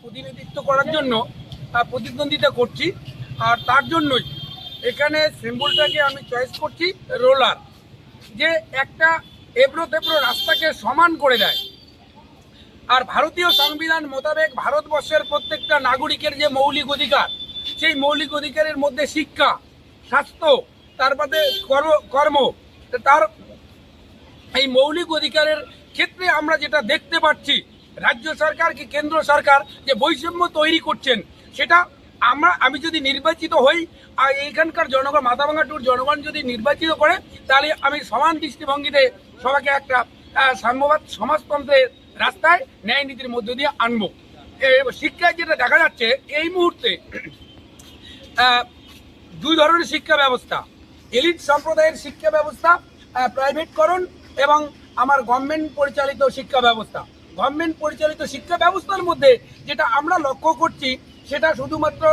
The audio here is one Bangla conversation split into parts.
প্রতিনিধিত্ব করার জন্য প্রতিদ্বন্দ্বিতা করছি। আর তার জন্যই এখানে সিম্বলটাকে আমি চয়েস করছি রোলার, যে একটা এবড়ো থেবড়ো রাস্তাকে সমান করে দেয়। আর ভারতীয় সংবিধান মোতাবেক ভারতবর্ষের প্রত্যেকটা নাগরিকের যে মৌলিক অধিকার, সেই মৌলিক অধিকারের মধ্যে শিক্ষা, স্বাস্থ্য, তার বাদে কর্ম, তার এই মৌলিক অধিকারের ক্ষেত্রে আমরা যেটা দেখতে পাচ্ছি রাজ্য সরকার কি কেন্দ্র সরকার যে বৈষম্য তৈরি করছেন, সেটা আমি যদি নির্বাচিত হই আর এইখানকার জনগণ, মাথাভাঙা টুর জনগণ যদি নির্বাচিত করে, তাহলে আমি সমান দৃষ্টিভঙ্গিতে সবাইকে একটা সাম্যবাদ সমাজতন্ত্রের রাস্তায় ন্যায় নীতির মধ্য দিয়ে আনবো। শিক্ষায় যেটা দেখা যাচ্ছে এই মুহূর্তে দুই ধরনের শিক্ষা ব্যবস্থা, এলিট সম্প্রদায়ের শিক্ষা ব্যবস্থা, প্রাইভেটকরণ এবং আমার গভর্নমেন্ট পরিচালিত শিক্ষা ব্যবস্থা। গভর্নমেন্ট পরিচালিত শিক্ষা ব্যবস্থার মধ্যে যেটা আমরা লক্ষ্য করছি, সেটা শুধুমাত্র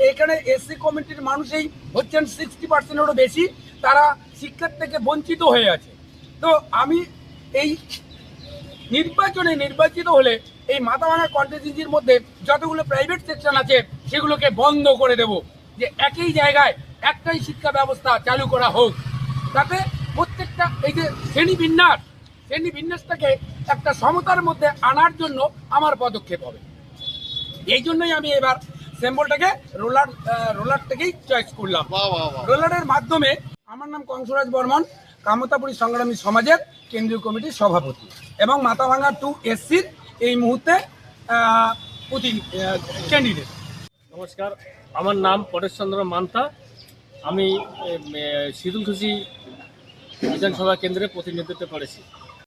এখানে এসসি কমিউনিটির মানুষই হচ্ছেন 60%-এরও বেশি, তারা শিক্ষার থেকে বঞ্চিত হয়ে আছে। তো আমি এই নির্বাচনে নির্বাচিত হলে এই মাথাভাঙা কন্টিনজেন্সির মধ্যে যতগুলো প্রাইভেট সেকশন আছে সেগুলোকে বন্ধ করে দেব, যে একই জায়গায় একটাই শিক্ষা ব্যবস্থা চালু করা হোক, তাতে প্রত্যেকটা এই যে শ্রেণীবিন্যাসটাকে একটা সমতার মধ্যে আনার জন্য আমার পদক্ষেপ হবে। এই জন্যই আমি এবার সিম্বলটাকে রোলারটাকেই চয়েস করলাম। রোলারের মাধ্যমে আমার নাম কংসরাজ বর্মন, কামতাপুরী সংগ্রামী সমাজের কেন্দ্রীয় কমিটির সভাপতি এবং মাথাভাঙা 2 এসসির এই মুহূর্তে ক্যান্ডিডেট। নমস্কার, আমার নাম পরেশচন্দ্র মান্তা। আমি শীতলকুচি বিধানসভা কেন্দ্রে প্রতিনিধিত্ব করেছি।